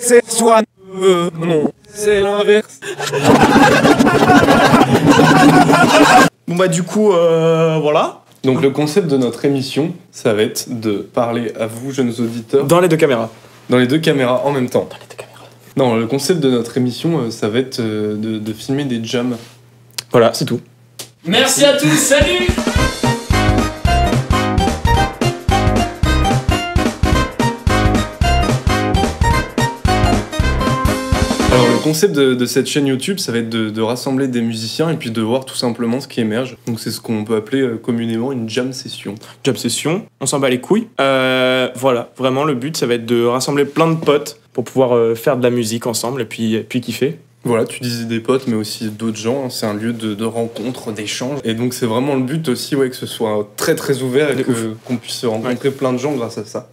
c'est soit non, c'est l'inverse. Bon bah du coup, voilà. Donc le concept de notre émission, ça va être de parler à vous, jeunes auditeurs. Dans les deux caméras. Dans les deux caméras en même temps. Dans les deux caméras. Non, le concept de notre émission, ça va être de filmer des jams. Voilà, c'est tout. Merci à tous, salut! Alors le concept de cette chaîne YouTube, ça va être de rassembler des musiciens et puis de voir tout simplement ce qui émerge. Donc c'est ce qu'on peut appeler communément une jam session. Jam session, on s'en bat les couilles. Voilà, vraiment le but ça va être de rassembler plein de potes pour pouvoir faire de la musique ensemble et puis kiffer. Voilà, tu disais des potes, mais aussi d'autres gens. C'est un lieu de rencontre, d'échange. Et donc c'est vraiment le but aussi, ouais, que ce soit très très ouvert et qu'on puisse rencontrer plein de gens grâce à ça.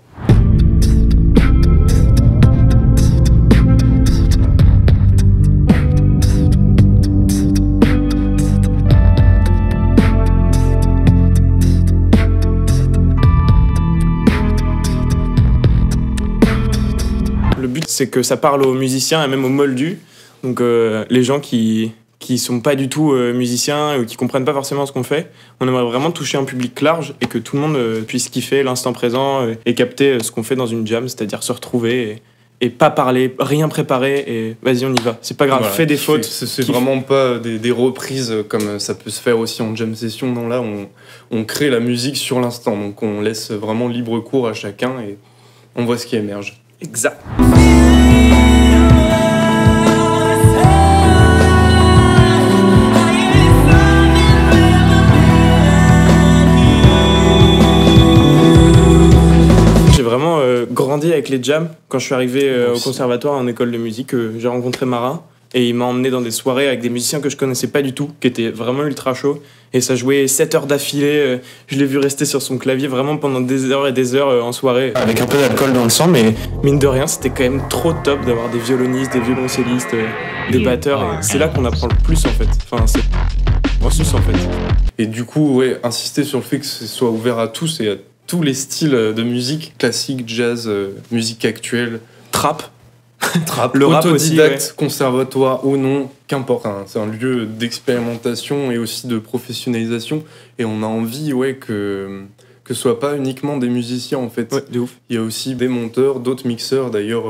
Le but c'est que ça parle aux musiciens et même aux moldus. Donc les gens qui sont pas du tout musiciens ou qui comprennent pas forcément ce qu'on fait, on aimerait vraiment toucher un public large et que tout le monde puisse kiffer l'instant présent et capter ce qu'on fait dans une jam, c'est-à-dire se retrouver et pas parler, rien préparer et vas-y on y va. C'est pas grave, voilà, fais des fautes. C'est vraiment pas des reprises comme ça peut se faire aussi en jam session. Non, là on crée la musique sur l'instant, donc on laisse vraiment libre cours à chacun et on voit ce qui émerge. Exact. J'ai vraiment grandi avec les jams. Quand je suis arrivé au conservatoire en école de musique, j'ai rencontré Marin et il m'a emmené dans des soirées avec des musiciens que je connaissais pas du tout, qui étaient vraiment ultra chauds. Et ça jouait 7 heures d'affilée. Je l'ai vu rester sur son clavier vraiment pendant des heures et des heures en soirée, avec un peu d'alcool dans le sang, mais mine de rien, c'était quand même trop top d'avoir des violonistes, des violoncellistes, des batteurs. Et c'est là qu'on apprend le plus en fait. Enfin, c'est processus en fait. Et du coup, ouais, insister sur le fait que ce soit ouvert à tous et à tous les styles de musique, classique, jazz, musique actuelle, Trap. le rap autodidacte, aussi, ouais. Conservatoire ou non, qu'importe. C'est un lieu d'expérimentation et aussi de professionnalisation. Et on a envie, ouais, que ce soit pas uniquement des musiciens en fait. Ouais, de ouf. Il y a aussi des monteurs, d'autres mixeurs. D'ailleurs,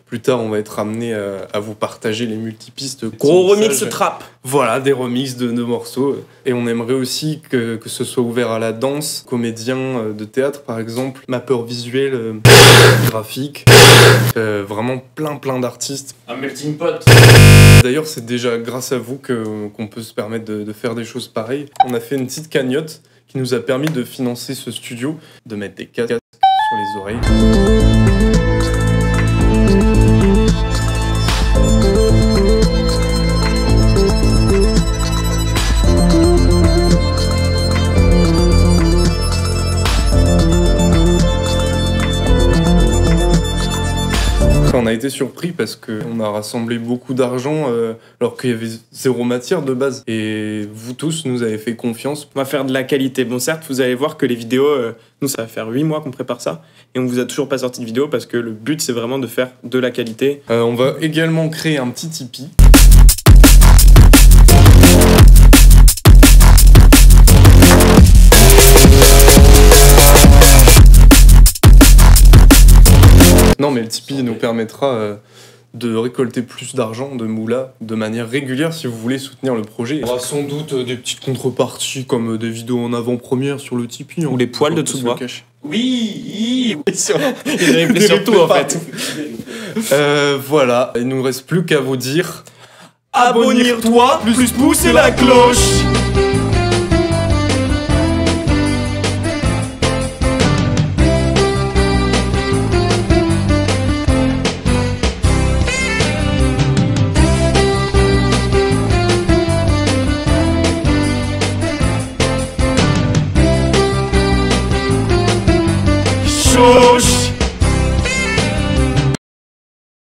plus tard, on va être amené à vous partager les multipistes. Gros remix trap. Voilà, des remixes de morceaux. Et on aimerait aussi que ce soit ouvert à la danse, comédiens de théâtre par exemple, mappeurs visuels, graphiques, vraiment plein d'artistes. Un melting pot. D'ailleurs, c'est déjà grâce à vous qu'on peut se permettre de faire des choses pareilles. On a fait une petite cagnotte qui nous a permis de financer ce studio, de mettre des casques sur les oreilles. On a été surpris parce qu'on a rassemblé beaucoup d'argent alors qu'il y avait zéro matière de base. Et vous tous nous avez fait confiance. On va faire de la qualité. Bon, certes, vous allez voir que les vidéos, nous, ça va faire 8 mois qu'on prépare ça. Et on vous a toujours pas sorti de vidéo parce que le but, c'est vraiment de faire de la qualité. On va également créer un petit Tipeee. Non, mais le Tipeee nous permettra de récolter plus d'argent, de moula, de manière régulière si vous voulez soutenir le projet. Il y aura sans doute des petites contreparties comme des vidéos en avant-première sur le Tipeee. Ou les poils de dessous de bras. Oui. Il réfléchit sur tout en fait. Voilà, il nous reste plus qu'à vous dire... Abonne-toi, plus pousser la cloche.